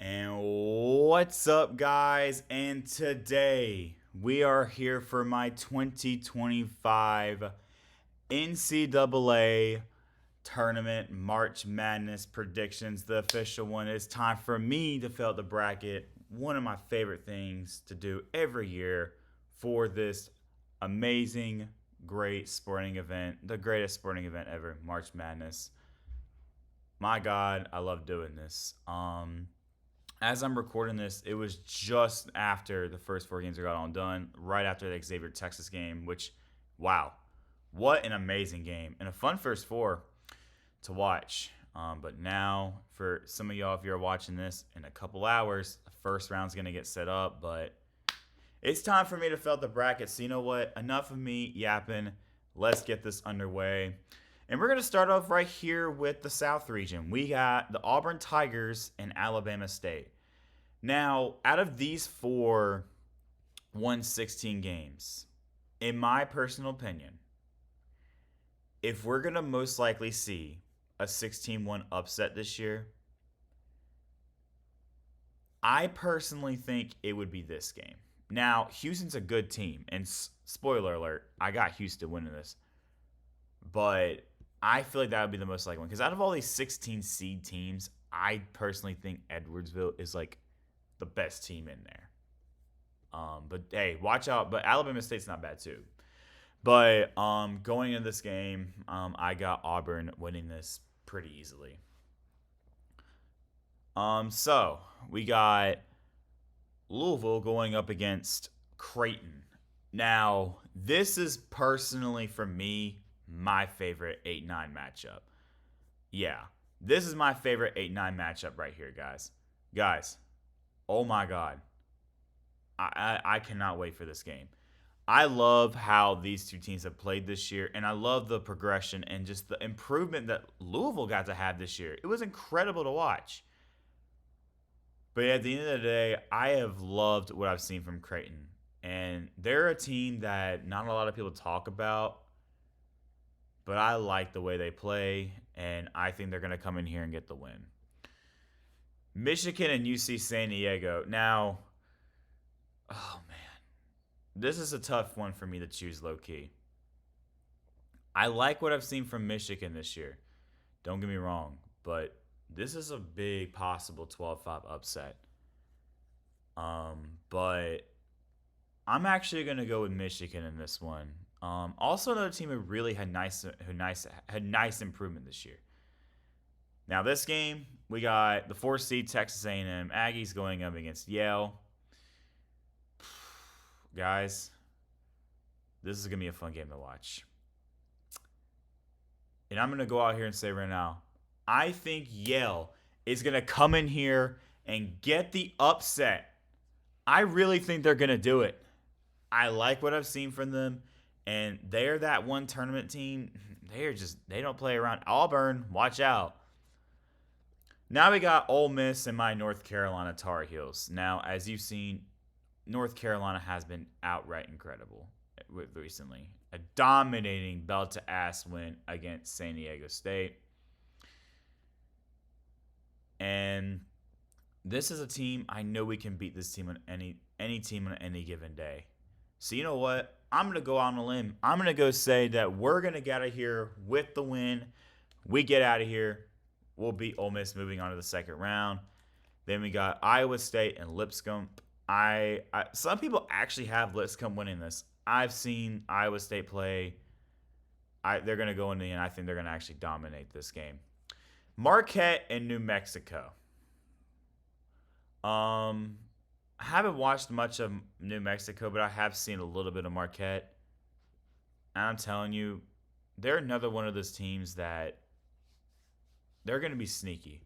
And what's up, guys? And today we are here for my 2025 NCAA Tournament March Madness predictions. The official one. It's time for me to fill out the bracket. One of my favorite things to do every year for this amazing, great sporting event, the greatest sporting event ever, March Madness. My God, I love doing this. As I'm recording this, it was just after the first four games got all done, right after the Xavier Texas game, which, wow, what an amazing game and a fun first four to watch. But now, for some of y'all, if you're watching this in a couple hours, the first round's going to get set up. But it's time for me to fill out the bracket. So, you know what? Enough of me yapping. Let's get this underway. And we're going to start off right here with the South region. We got the Auburn Tigers and Alabama State. Now, out of these four 116 games, in my personal opinion, if we're going to most likely see a 16-1 upset this year, I personally think it would be this game. Now, Houston's a good team, and spoiler alert, I got Houston winning this. But I feel like that would be the most likely one. Because out of all these 16 seed teams, I personally think Edwardsville is like the best team in there. But hey, watch out. But Alabama State's not bad too. But going into this game, I got Auburn winning this pretty easily. So we got Louisville going up against Creighton. Now, this is personally for me my favorite 8-9 matchup. Yeah, this is my favorite 8-9 matchup right here, guys. Guys, oh my God. I cannot wait for this game. I love how these two teams have played this year, and I love the progression and just the improvement that Louisville got to have this year. It was incredible to watch. But at the end of the day, I have loved what I've seen from Creighton. And they're a team that not a lot of people talk about, but I like the way they play, and I think they're going to come in here and get the win. Michigan and UC San Diego. Now, oh man, this is a tough one for me to choose low key. I like what I've seen from Michigan this year. Don't get me wrong, but this is a big possible 12-5 upset. But I'm actually gonna go with Michigan in this one. Also, another team who really had nice improvement this year. Now, this game we got the 4 seed Texas A&M Aggies going up against Yale. Guys, this is gonna be a fun game to watch. And I'm gonna go out here and say right now, I think Yale is gonna come in here and get the upset. I really think they're gonna do it. I like what I've seen from them, and they're that one tournament team. They don't play around. Auburn, watch out. Now we got Ole Miss and my North Carolina Tar Heels. Now, as you've seen, North Carolina has been outright incredible recently. A dominating belt to ass win against San Diego State. And this is a team I know we can beat this team on any team on any given day. So you know what? I'm gonna go on a limb. I'm gonna go say that we're gonna get out of here with the win. We get out of here. We'll beat Ole Miss moving on to the second round. Then we got Iowa State and Lipscomb. Some people actually have Lipscomb winning this. I've seen Iowa State play. They're gonna go in the end. I think they're gonna actually dominate this game. Marquette and New Mexico. I haven't watched much of New Mexico, but I have seen a little bit of Marquette. And I'm telling you, they're another one of those teams that they're going to be sneaky.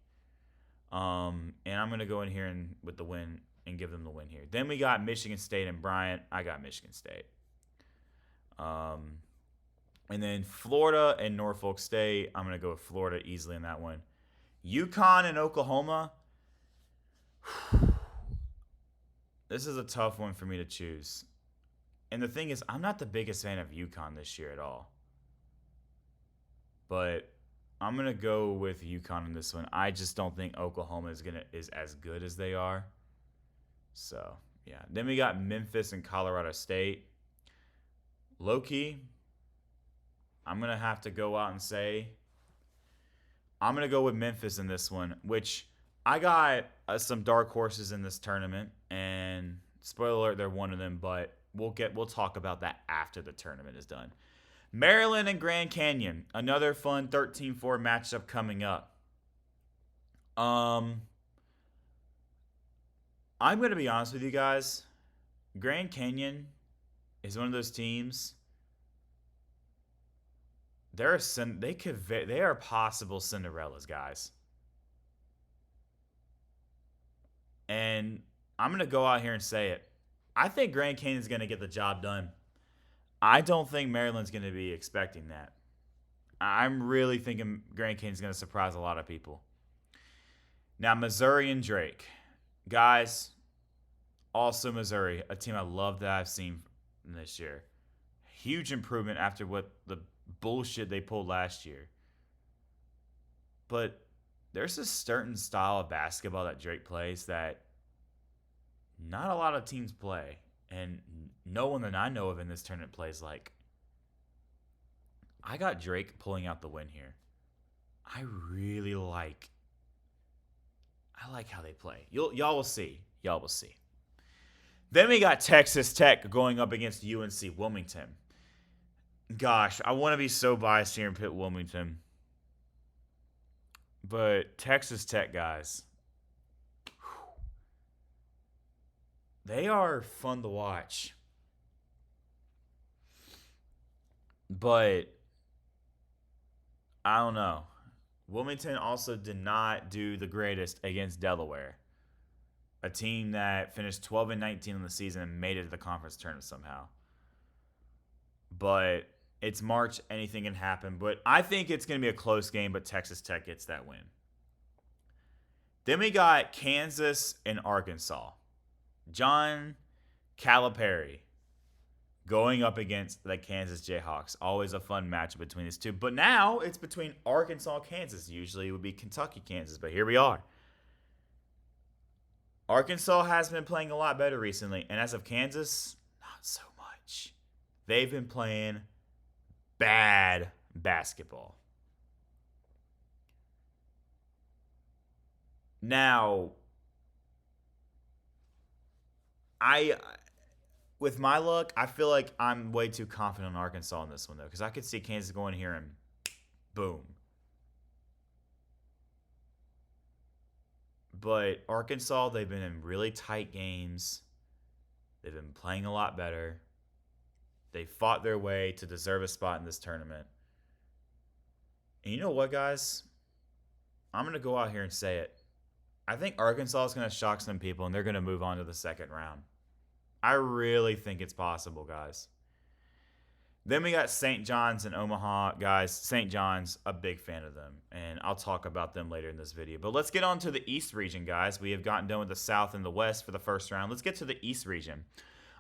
And I'm going to go in here and with the win and give them the win here. Then we got Michigan State and Bryant. I got Michigan State. And then Florida and Norfolk State. I'm going to go with Florida easily in that one. UConn and Oklahoma. This is a tough one for me to choose. And the thing is, I'm not the biggest fan of UConn this year at all. But I'm gonna go with UConn in this one. I just don't think Oklahoma is as good as they are. So yeah. Then we got Memphis and Colorado State. Low key, I'm gonna have to go out and say I'm gonna go with Memphis in this one, which I got some dark horses in this tournament, and spoiler alert, they're one of them. But we'll talk about that after the tournament is done. Maryland and Grand Canyon, another fun 13-4 matchup coming up. I'm gonna be honest with you guys. Grand Canyon is one of those teams. They are possible Cinderellas, guys. And I'm gonna go out here and say it. I think Grand Canyon's gonna get the job done. I don't think Maryland's gonna be expecting that. I'm really thinking Grand Canyon's gonna surprise a lot of people. Now Missouri and Drake, guys. Also Missouri, a team I love that I've seen this year. Huge improvement after what the bullshit they pulled last year. But there's a certain style of basketball that Drake plays that not a lot of teams play. And no one that I know of in this tournament plays like. I got Drake pulling out the win here. I really like. I like how they play. Y'all will see. Y'all will see. Then we got Texas Tech going up against UNC Wilmington. Gosh, I want to be so biased here and pit Wilmington. But Texas Tech, guys, they are fun to watch. But I don't know. Wilmington also did not do the greatest against Delaware, a team that finished 12-19 in the season and made it to the conference tournament somehow. But it's March, anything can happen. But I think it's going to be a close game, but Texas Tech gets that win. Then we got Kansas and Arkansas. John Calipari going up against the Kansas Jayhawks. Always a fun matchup between these two. But now it's between Arkansas and Kansas. Usually it would be Kentucky, Kansas, but here we are. Arkansas has been playing a lot better recently, and as of Kansas, not so much. They've been playing bad basketball. Now, with my luck, I feel like I'm way too confident on Arkansas in this one, though, because I could see Kansas going here and boom. But Arkansas, they've been in really tight games. They've been playing a lot better. They fought their way to deserve a spot in this tournament. And you know what, guys? I'm going to go out here and say it. I think Arkansas is going to shock some people, and they're going to move on to the second round. I really think it's possible, guys. Then we got St. John's and Omaha. Guys, St. John's, a big fan of them, and I'll talk about them later in this video. But let's get on to the East region, guys. We have gotten done with the South and the West for the first round. Let's get to the East region.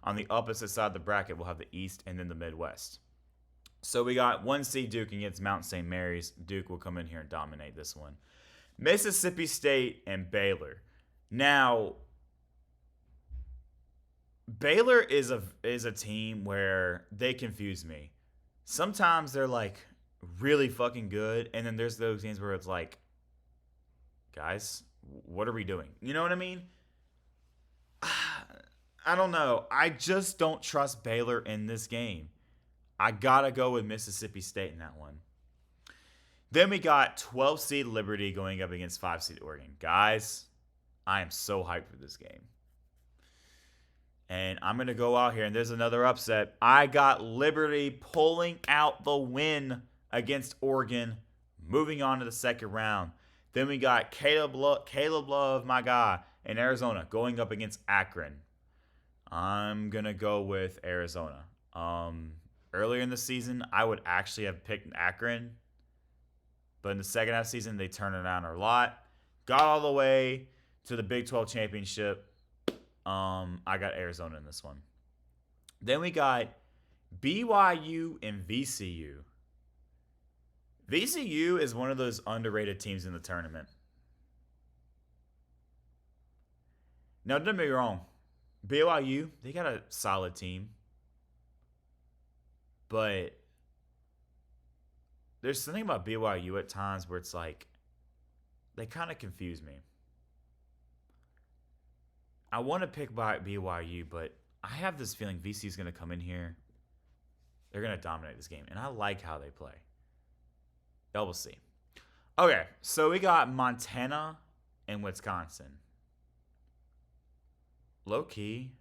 On the opposite side of the bracket, we'll have the East and then the Midwest. So we got 1C Duke against Mount St. Mary's. Duke will come in here and dominate this one. Mississippi State and Baylor. Now, Baylor is a team where they confuse me. Sometimes they're like really fucking good, and then there's those games where it's like, guys, what are we doing? You know what I mean? I don't know. I just don't trust Baylor in this game. I gotta go with Mississippi State in that one. Then we got 12 seed Liberty going up against 5 seed Oregon. Guys, I am so hyped for this game. And I'm going to go out here, and there's another upset. I got Liberty pulling out the win against Oregon, moving on to the second round. Then we got Caleb Love, my guy, in Arizona, going up against Akron. I'm going to go with Arizona. Earlier in the season, I would actually have picked Akron. But in the second half of the season, they turned it around a lot. Got all the way to the Big 12 championship. I got Arizona in this one. Then we got BYU and VCU. VCU is one of those underrated teams in the tournament. Now, don't get me wrong. BYU, they got a solid team. But there's something about BYU at times where it's like, they kind of confuse me. I want to pick BYU, but I have this feeling VC is going to come in here. They're going to dominate this game. And I like how they play. Y'all will see. Okay, so we got Montana and Wisconsin. Low key,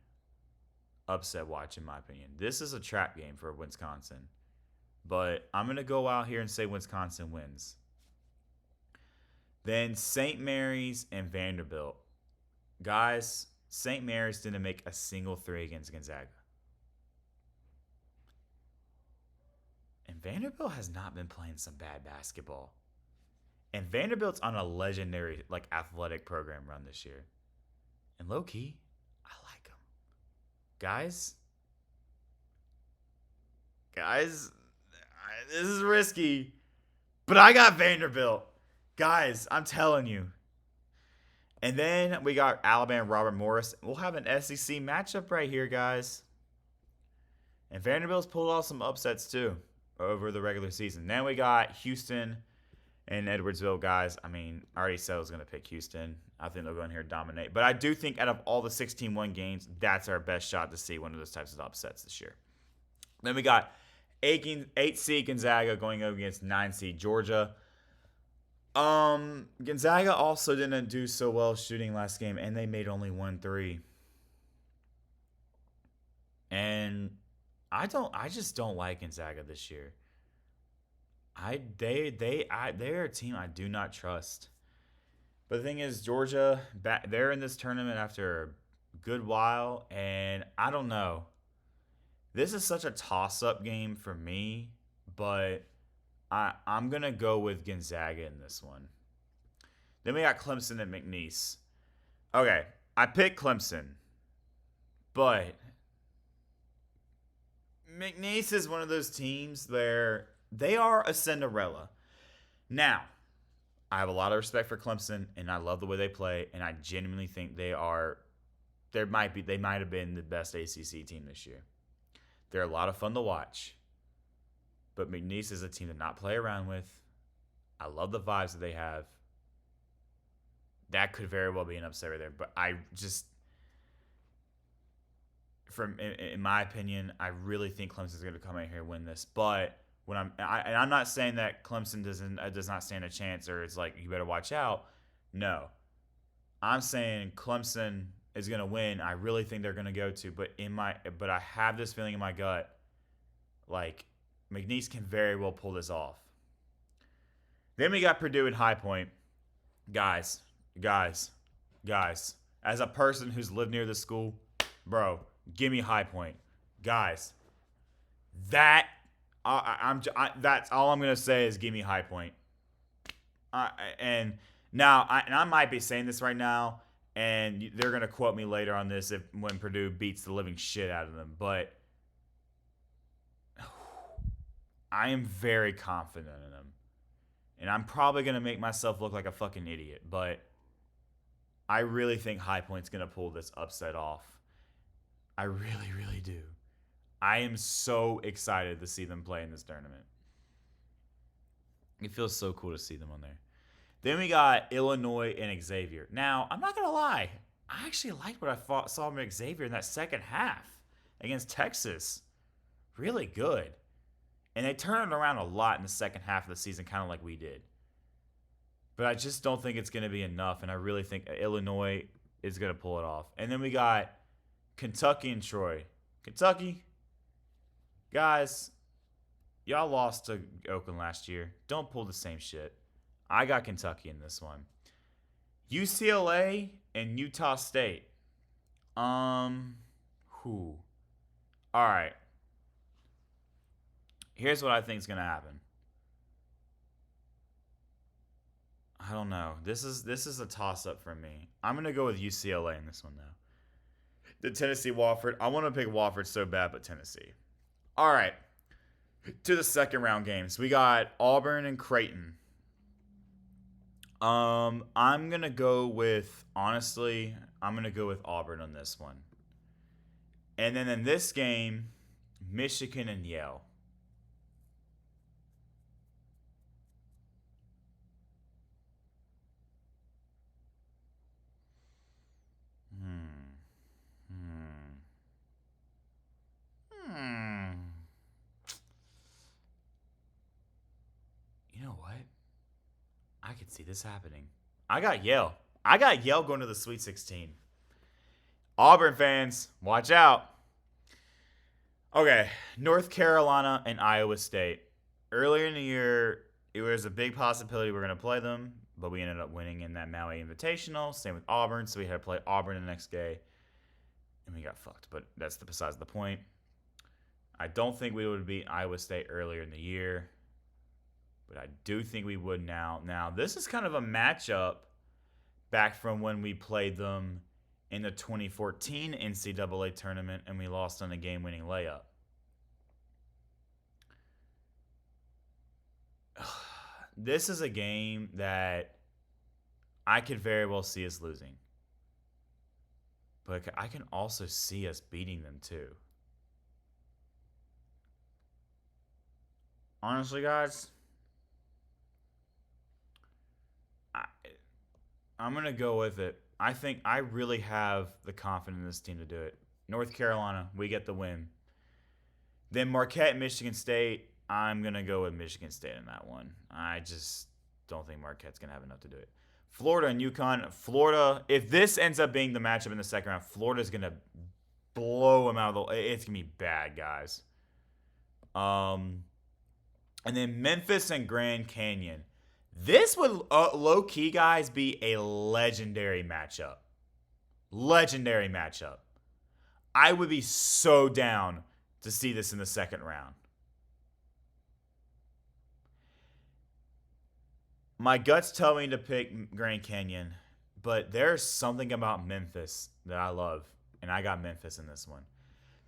upset watch, in my opinion. This is a trap game for Wisconsin. But I'm going to go out here and say Wisconsin wins. Then St. Mary's and Vanderbilt. Guys, St. Mary's didn't make a single three against Gonzaga. And Vanderbilt has not been playing some bad basketball. And Vanderbilt's on a legendary athletic program run this year. And low key, I like them. Guys, this is risky, but I got Vanderbilt. Guys, I'm telling you. And then we got Alabama, Robert Morris. We'll have an SEC matchup right here, guys. And Vanderbilt's pulled off some upsets too over the regular season. Then we got Houston and Edwardsville, guys. I mean, I already said I was going to pick Houston. I think they'll go in here and dominate. But I do think out of all the 16-1 games, that's our best shot to see one of those types of upsets this year. Then we got 8 seed Gonzaga going up against 9 seed Georgia. Gonzaga also didn't do so well shooting last game, and they made only 1 3. And I just don't like Gonzaga this year. They're a team I do not trust. But the thing is, Georgia, they're in this tournament after a good while, and I don't know. This is such a toss-up game for me, but I'm going to go with Gonzaga in this one. Then we got Clemson and McNeese. Okay, I picked Clemson, but McNeese is one of those teams where they are a Cinderella. Now, I have a lot of respect for Clemson, and I love the way they play, and I genuinely think they might have been the best ACC team this year. They're a lot of fun to watch. But McNeese is a team to not play around with. I love the vibes that they have. That could very well be an upset right there. But I just, in my opinion, I really think Clemson's going to come out here and win this. But I'm not saying that Clemson does not stand a chance or it's like you better watch out. No, I'm saying Clemson is going to win. I really think they're going to go to. But I have this feeling in my gut, like McNeese can very well pull this off. Then we got Purdue and High Point. Guys. As a person who's lived near the school, bro, give me High Point. Guys, that's all I'm going to say is give me High Point. And I might be saying this right now, and they're going to quote me later on this when Purdue beats the living shit out of them. But I am very confident in them. And I'm probably going to make myself look like a fucking idiot. But I really think High Point's going to pull this upset off. I really, really do. I am so excited to see them play in this tournament. It feels so cool to see them on there. Then we got Illinois and Xavier. Now, I'm not going to lie. I actually liked what I saw from Xavier in that second half against Texas. Really good. And they turned it around a lot in the second half of the season, kind of like we did. But I just don't think it's going to be enough, and I really think Illinois is going to pull it off. And then we got Kentucky and Troy. Kentucky, guys, y'all lost to Oakland last year. Don't pull the same shit. I got Kentucky in this one. UCLA and Utah State. All right. Here's what I think is going to happen. I don't know. This is a toss-up for me. I'm going to go with UCLA in this one, though. The Tennessee Wofford. I want to pick Wofford so bad, but Tennessee. All right. To the second round games. We got Auburn and Creighton. I'm gonna go with I'm gonna go with Auburn on this one. And then in this game, Michigan and Yale. Hmm. Hmm. Hmm. You know what? I could see this happening. I got Yale. I got Yale going to the Sweet 16. Auburn fans, watch out. Okay, North Carolina and Iowa State. Earlier in the year, it was a big possibility we are going to play them, but we ended up winning in that Maui Invitational. Same with Auburn, so we had to play Auburn the next day, and we got fucked. But that's besides the point. I don't think we would beat Iowa State earlier in the year, but I do think we would now. Now, this is kind of a matchup back from when we played them in the 2014 NCAA tournament and we lost on a game-winning layup. This is a game that I could very well see us losing. But I can also see us beating them too. Honestly, guys, I, I'm going to go with it. I think I really have the confidence in this team to do it. North Carolina, we get the win. Then Marquette, Michigan State. I'm going to go with Michigan State in that one. I just don't think Marquette's going to have enough to do it. Florida and UConn. Florida, if this ends up being the matchup in the second round, Florida's going to blow them out of the. It's going to be bad, guys. And then Memphis and Grand Canyon. This would, low key, guys, be a legendary matchup. Legendary matchup. I would be so down to see this in the second round. My guts tell me to pick Grand Canyon, but there's something about Memphis that I love, and I got Memphis in this one.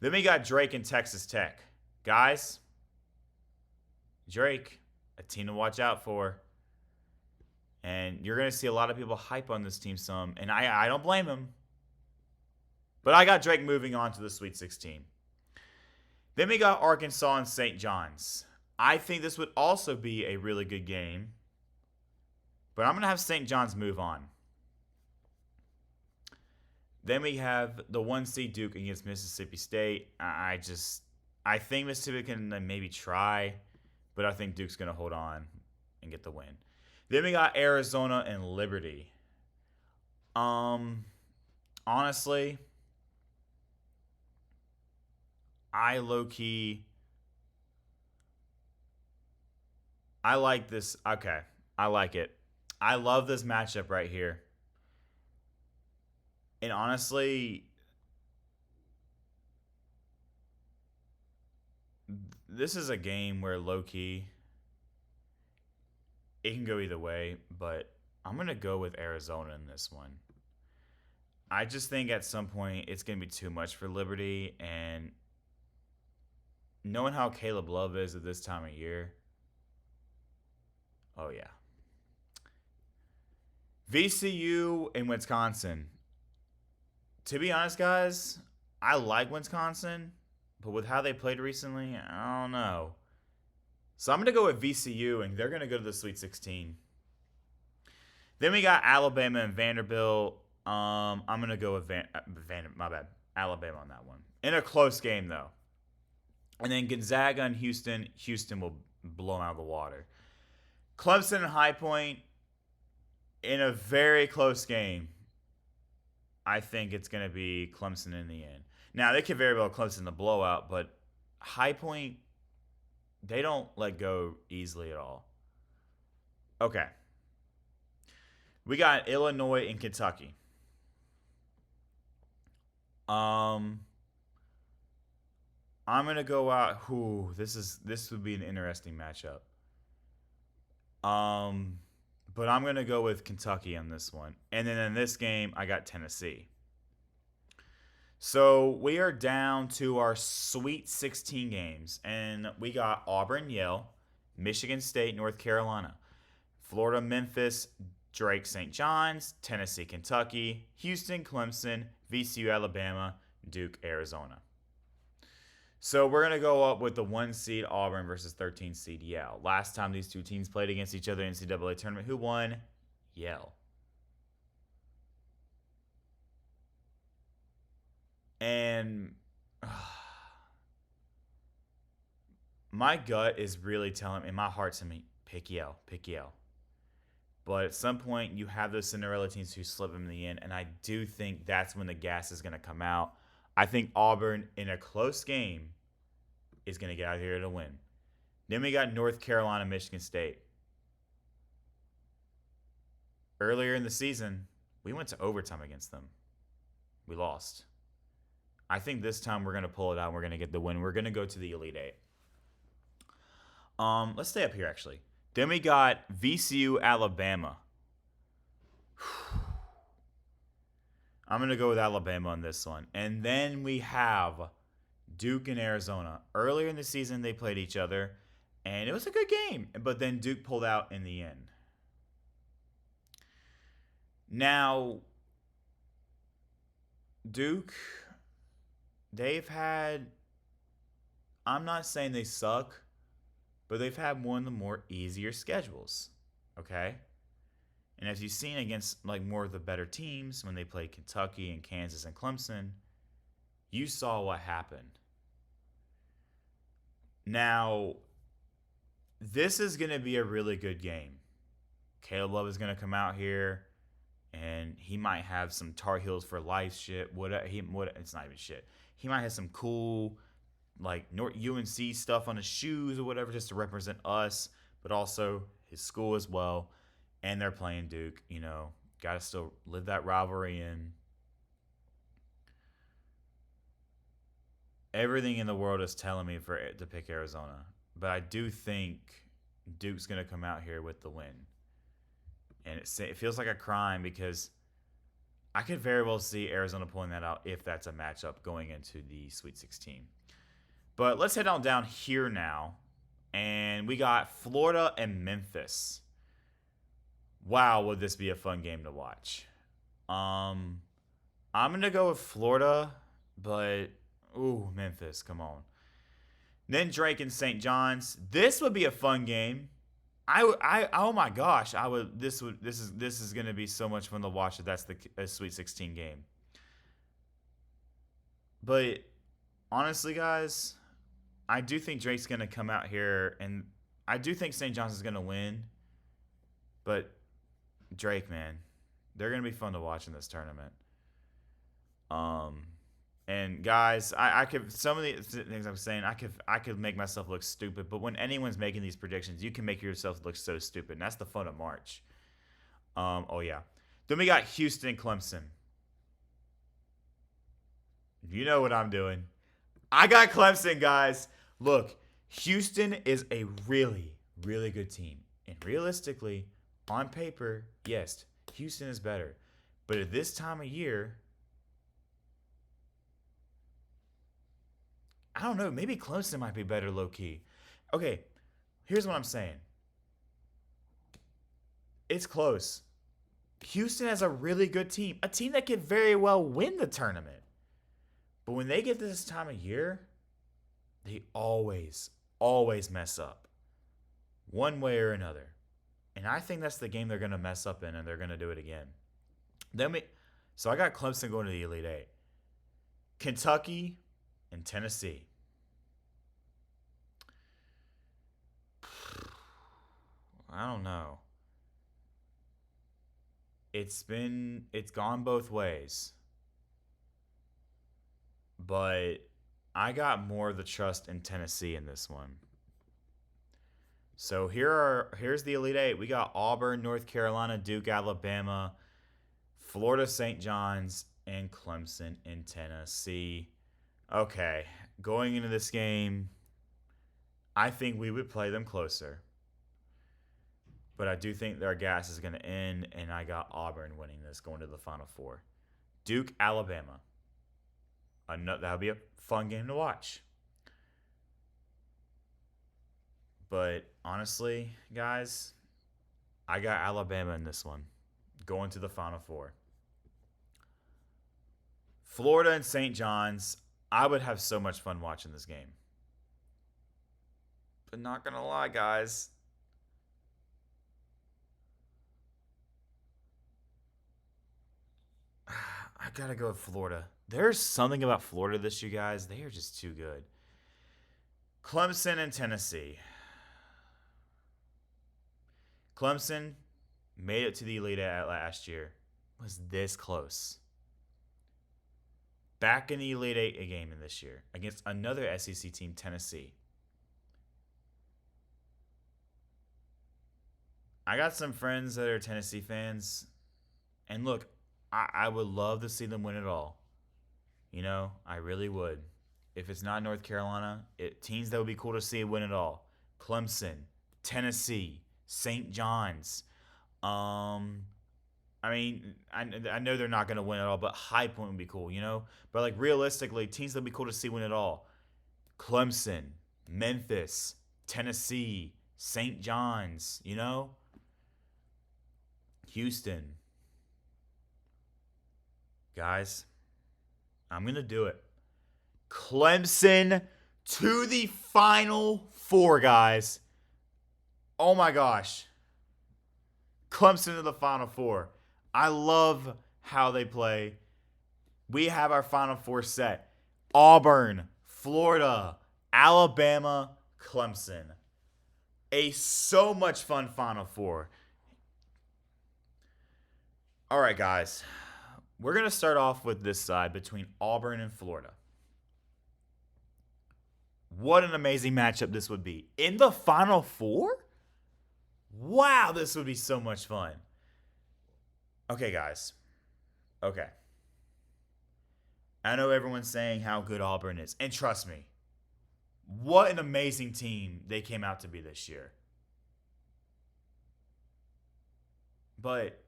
Then we got Drake and Texas Tech. Guys, Drake, a team to watch out for. And you're going to see a lot of people hype on this team some, and I don't blame them. But I got Drake moving on to the Sweet 16. Then we got Arkansas and St. John's. I think this would also be a really good game. But I'm going to have St. John's move on. Then we have the 1 seed Duke against Mississippi State. I think Mississippi can maybe try, but I think Duke's going to hold on and get the win. Then we got Arizona and Liberty. Honestly, I like this. Okay, I like it. I love this matchup right here. And honestly, this is a game where low key it can go either way, but I'm going to go with Arizona in this one. I just think at some point it's going to be too much for Liberty, and knowing how Caleb Love is at this time of year, oh yeah. VCU and Wisconsin. To be honest, guys, I like Wisconsin, but with how they played recently, I don't know. So I'm going to go with VCU, and they're going to go to the Sweet 16. Then we got Alabama and Vanderbilt. I'm going to go with Alabama on that one. In a close game, though. And then Gonzaga and Houston. Houston will blow them out of the water. Clemson and High Point in a very close game. I think it's going to be Clemson in the end. Now, they could very well Clemson the blowout, but High Point, they don't let go easily at all. Okay. We got Illinois and Kentucky. I'm gonna go out. This would be an interesting matchup. But I'm gonna go with Kentucky on this one. And then in this game, I got Tennessee. So we are down to our Sweet 16 games, and we got Auburn, Yale, Michigan State, North Carolina, Florida, Memphis, Drake, St. John's, Tennessee, Kentucky, Houston, Clemson, VCU, Alabama, Duke, Arizona. So we're gonna go up with the 1 seed Auburn versus 13 seed Yale. Last time these two teams played against each other in the NCAA tournament, who won? Yale. And my gut is really telling me, and my heart's telling me, pick Yale, pick Yale. But at some point, you have those Cinderella teams who slip them in the end, and I do think that's when the gas is going to come out. I think Auburn, in a close game, is going to get out here to win. Then we got North Carolina, Michigan State. Earlier in the season, we went to overtime against them. We lost. I think this time we're going to pull it out and we're going to get the win. We're going to go to the Elite Eight. Let's stay up here, actually. Then we got VCU, Alabama. I'm going to go with Alabama on this one. And then we have Duke and Arizona. Earlier in the season, they played each other, and it was a good game. But then Duke pulled out in the end. Now, Duke, they've had, I'm not saying they suck, but they've had one of the more easier schedules, okay? And as you've seen against like more of the better teams when they played Kentucky and Kansas and Clemson, you saw what happened. Now, this is going to be a really good game. Caleb Love is going to come out here, and he might have some Tar Heels for life shit. It's not even shit. He might have some cool like UNC stuff on his shoes or whatever just to represent us, but also his school as well. And they're playing Duke, got to still live that rivalry in. Everything in the world is telling me to pick Arizona, but I do think Duke's going to come out here with the win. And it feels like a crime because I could very well see Arizona pulling that out if that's a matchup going into the Sweet 16. But let's head on down here now. And we got Florida and Memphis. Wow, would this be a fun game to watch. I'm going to go with Florida, but Memphis, come on. Then Drake and St. John's. This would be a fun game. Oh my gosh, this is going to be so much fun to watch if that's the Sweet 16 game. But honestly, guys, I do think Drake's going to come out here, and I do think St. John's is going to win. But Drake, man, they're going to be fun to watch in this tournament. And guys, I could, some of the things I'm saying, I could make myself look stupid. But when anyone's making these predictions, you can make yourself look so stupid. And that's the fun of March. Oh yeah. Then we got Houston, Clemson. You know what I'm doing. I got Clemson, guys. Look, Houston is a really, really good team. And realistically, on paper, yes, Houston is better. But at this time of year, I don't know. Maybe Clemson might be better low-key. Okay, here's what I'm saying. It's close. Houston has a really good team. A team that could very well win the tournament. But when they get to this time of year, they always mess up. One way or another. And I think that's the game they're going to mess up in, and they're going to do it again. So I got Clemson going to the Elite Eight. Kentucky and Tennessee. I don't know. It's gone both ways. But I got more of the trust in Tennessee in this one. So here's the Elite Eight. We got Auburn, North Carolina, Duke, Alabama, Florida, St. John's, and Clemson in Tennessee. Okay, going into this game, I think we would play them closer. But I do think their gas is going to end, and I got Auburn winning this, going to the Final Four. Duke, Alabama. That'll be a fun game to watch. But honestly, guys, I got Alabama in this one, going to the Final Four. Florida and St. John's. I would have so much fun watching this game. But not gonna lie, guys. I gotta go with Florida. There's something about Florida this year, guys. They are just too good. Clemson and Tennessee. Clemson made it to the Elite Eight last year. Was this close. Back in the Elite Eight game in this year against another SEC team, Tennessee. I got some friends that are Tennessee fans. And look, I would love to see them win it all. You know, I really would. If it's not North Carolina, teams that would be cool to see win it all. Clemson, Tennessee, St. John's. I mean, I know they're not going to win it all, but High Point would be cool, you know? But, like, realistically, teams that would be cool to see win it all. Clemson, Memphis, Tennessee, St. John's, you know? Houston. Guys, I'm going to do it. Clemson to the Final Four, guys. Oh, my gosh. Clemson to the Final Four. I love how they play. We have our Final Four set. Auburn, Florida, Alabama, Clemson. A so much fun Final Four. All right, guys. We're going to start off with this side between Auburn and Florida. What an amazing matchup this would be. In the Final Four? Wow, this would be so much fun. Okay, guys. Okay. I know everyone's saying how good Auburn is. And trust me, what an amazing team they came out to be this year. But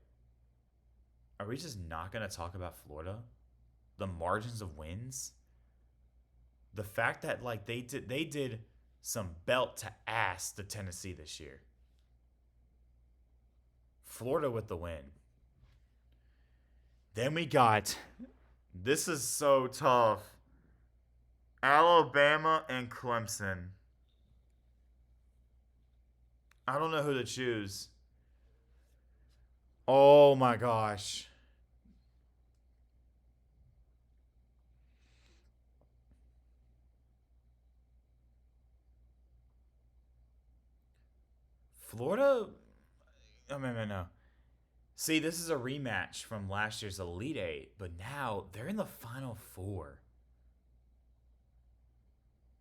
are we just not going to talk about Florida? The margins of wins? The fact that like they did some belt to ass to Tennessee this year. Florida with the win. Then we got, this is so tough, Alabama and Clemson. I don't know who to choose. Oh my gosh. Florida? Oh, no. See, this is a rematch from last year's Elite Eight, but now they're in the Final Four.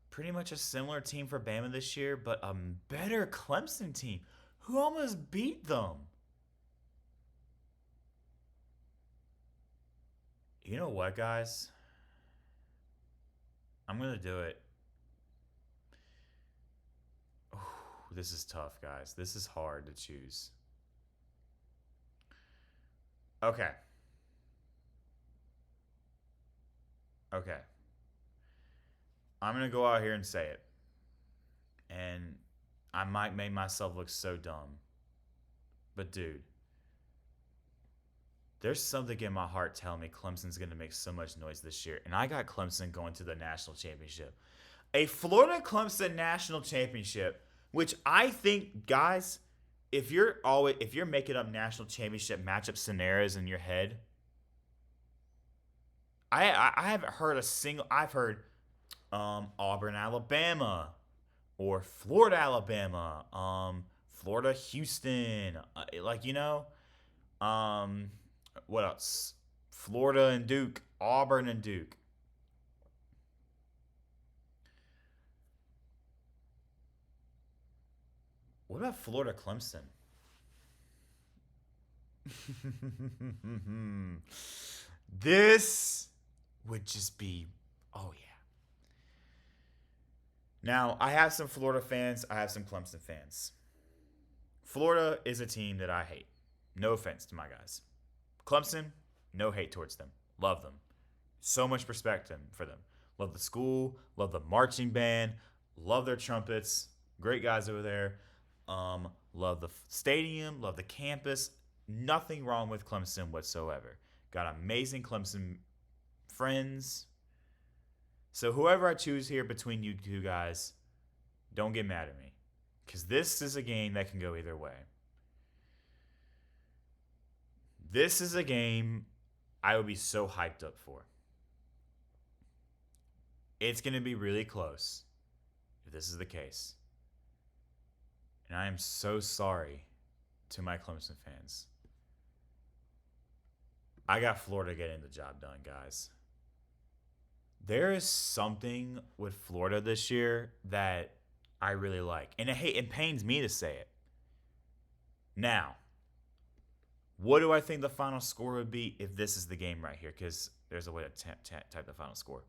Pretty much a similar team for Bama this year, but a better Clemson team who almost beat them. You know what, guys? I'm going to do it. This is tough, guys. This is hard to choose. Okay. I'm going to go out here and say it. And I might make myself look so dumb. But, dude, there's something in my heart telling me Clemson's going to make so much noise this year. And I got Clemson going to the national championship. A Florida-Clemson national championship, which I think, guys, if you're making up national championship matchup scenarios in your head, I haven't heard a single. I've heard Auburn, Alabama, or Florida, Alabama, Florida, Houston, what else? Florida and Duke, Auburn and Duke. What about Florida Clemson? This would just be, oh yeah. Now, I have some Florida fans, I have some Clemson fans. Florida is a team that I hate. No offense to my guys. Clemson, no hate towards them. Love them. So much respect for them. Love the school, love the marching band, love their trumpets. Great guys over there. Love the stadium, love the campus. Nothing wrong with Clemson whatsoever. Got amazing Clemson friends. So whoever I choose here between you two guys, don't get mad at me. Because this is a game that can go either way. This is a game I would be so hyped up for. It's going to be really close if this is the case. And I am so sorry to my Clemson fans. I got Florida getting the job done, guys. There is something with Florida this year that I really like. And it pains me to say it. Now, what do I think the final score would be if this is the game right here? Because there's a way to type the final score.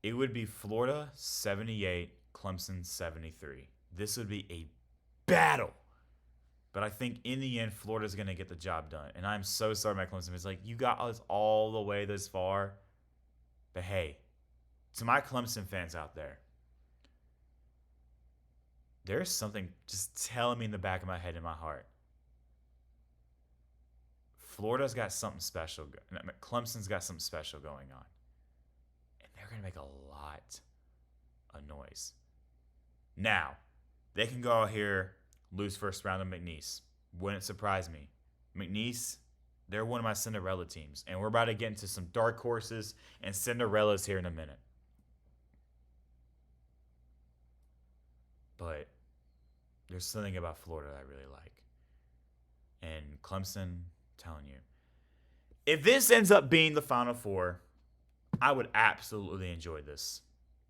It would be Florida 78, Clemson 73. This would be a battle. But I think in the end, Florida's going to get the job done. And I'm so sorry, my Clemson fans. Like, you got us all the way this far. But hey, to my Clemson fans out there, there's something just telling me in the back of my head and my heart. Florida's got something special. Clemson's got something special going on. And they're going to make a lot of noise. Now, they can go out here, lose first round to McNeese. Wouldn't surprise me. McNeese, they're one of my Cinderella teams. And we're about to get into some dark horses and Cinderellas here in a minute. But there's something about Florida that I really like. And Clemson, telling you, if this ends up being the Final Four, I would absolutely enjoy this.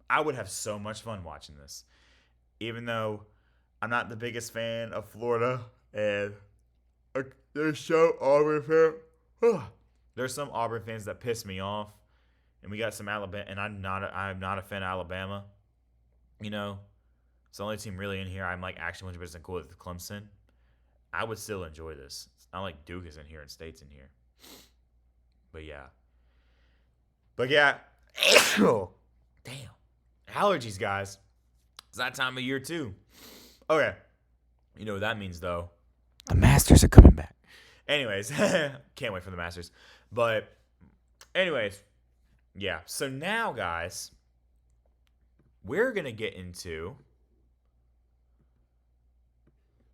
I would have so much fun watching this. Even though I'm not the biggest fan of Florida and there's so Auburn fan. There's some Auburn fans that piss me off. And we got some Alabama, and I'm not a fan of Alabama. You know, it's the only team really in here I'm like actually 100% cool with Clemson. I would still enjoy this. It's not like Duke is in here and State's in here. But yeah. Damn. Allergies, guys. It's that time of year too. Okay. You know what that means though? The Masters are coming back. Anyways, can't wait for the Masters. But anyways, yeah. So now, guys, we're going to get into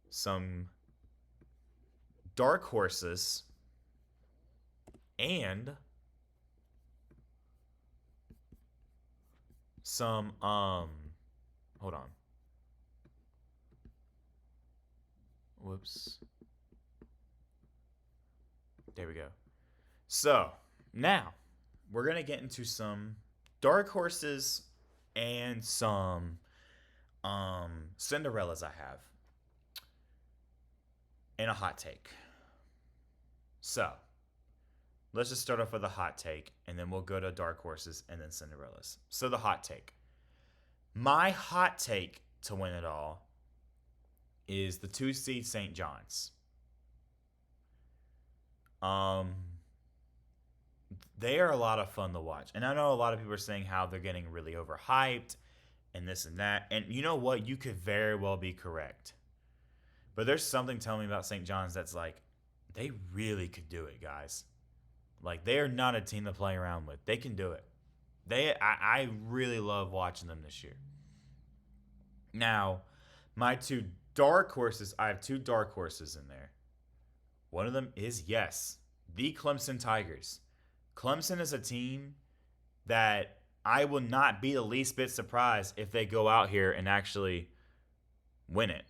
some dark horses and some hold on. Whoops. There we go. So, now we're going to get into some dark horses and some Cinderellas I have. And a hot take. So, let's just start off with a hot take, and then we'll go to dark horses and then Cinderellas. So, the hot take. My hot take to win it all is the 2 seed St. John's. They are a lot of fun to watch. And I know a lot of people are saying how they're getting really overhyped and this and that. And you know what? You could very well be correct. But there's something telling me about St. John's that's like, they really could do it, guys. Like, they are not a team to play around with. They can do it. I really love watching them this year. Now, my 2 dark horses, I have 2 dark horses in there. One of them is, yes, the Clemson Tigers. Clemson is a team that I will not be the least bit surprised if they go out here and actually win it.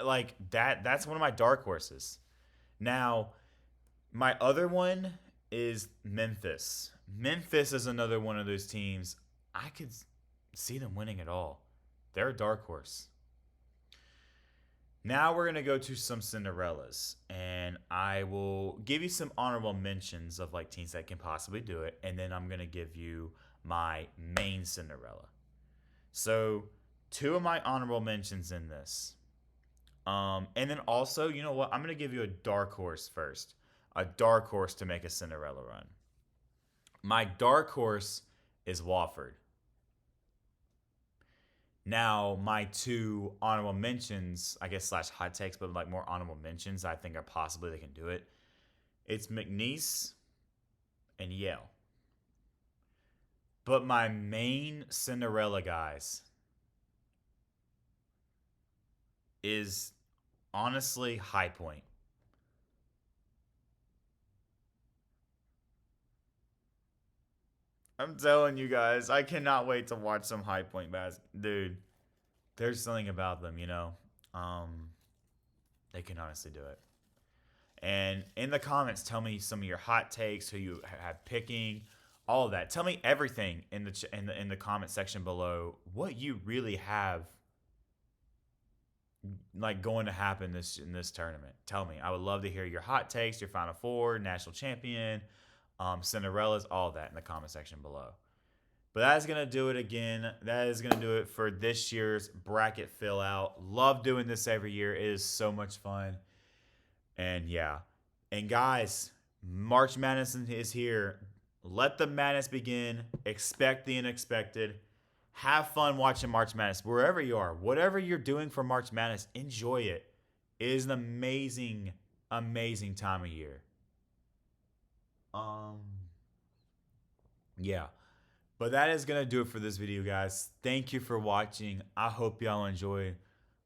Like, that's one of my dark horses. Now, my other one is Memphis. Memphis is another one of those teams I could see them winning it all. They're a dark horse. Now we're going to go to some Cinderellas, and I will give you some honorable mentions of like teams that can possibly do it, and then I'm going to give you my main Cinderella. So 2 of my honorable mentions in this. And then also, you know what? I'm going to give you a dark horse first. a dark horse to make a Cinderella run. My dark horse is Wofford. Now, my two honorable mentions, I guess slash hot takes, but like more honorable mentions, I think are possibly they can do it. It's McNeese and Yale. But my main Cinderella, guys, is honestly High Point. I'm telling you guys, I cannot wait to watch some High Point basketball. Dude, there's something about them, you know. Um, they can honestly do it. And in the comments, tell me some of your hot takes, who you have picking, all of that. Tell me everything in the comment section below. What you really have like going to happen in this tournament. Tell me. I would love to hear your hot takes, your Final Four, national champion, Cinderellas, all that in the comment section below. But that is going to do it again. That is going to do it for this year's bracket fill out. Love doing this every year. It is so much fun. And yeah. And guys, March Madness is here. Let the madness begin. Expect the unexpected. Have fun watching March Madness wherever you are. Whatever you're doing for March Madness, enjoy it. It is an amazing, amazing time of year. Yeah. But that is going to do it for this video, guys. Thank you for watching. I hope y'all enjoyed.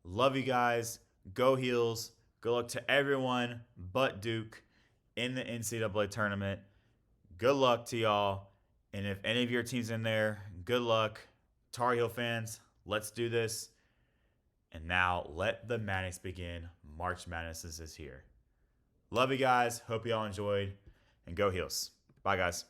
Love you guys. Go Heels. Good luck to everyone but Duke in the NCAA tournament. Good luck to y'all. And if any of your teams in there, good luck. Tar Heel fans, let's do this. And now let the madness begin. March Madness is here. Love you guys. Hope y'all enjoyed. And go Heels. Bye, guys.